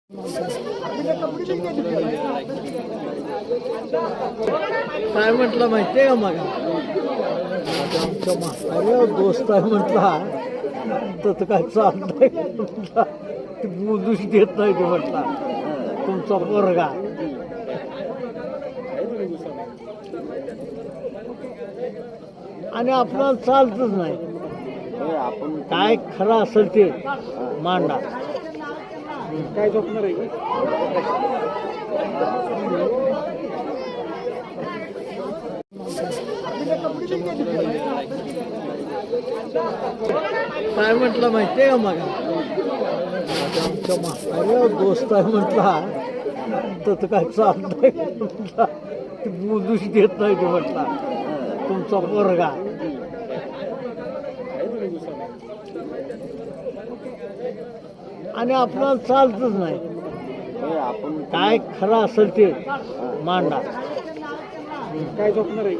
काय म्हटलं माहितीये का मग आमच्या म्हाताऱ्या दोस्त आहे म्हटला तर काय चालतंय म्हटला ते बोलूच देत नाही ते म्हटला तुमचा पोरगा आणि आपल्याला चालतच नाही आपण काय खरं असेल ते मांडा काय झोपणार आहे काय म्हटलं माहितीये का मग आमच्या म्हाताऱ्या दोस्त आहे म्हटला तर काय चालतंय म्हटला ते बोलूच देत नाही ते म्हटला तुमचा पोरगा आणि आपल्याला चालतच नाही आपण काय खरं असेल ते मांडा काय झोपणार आहे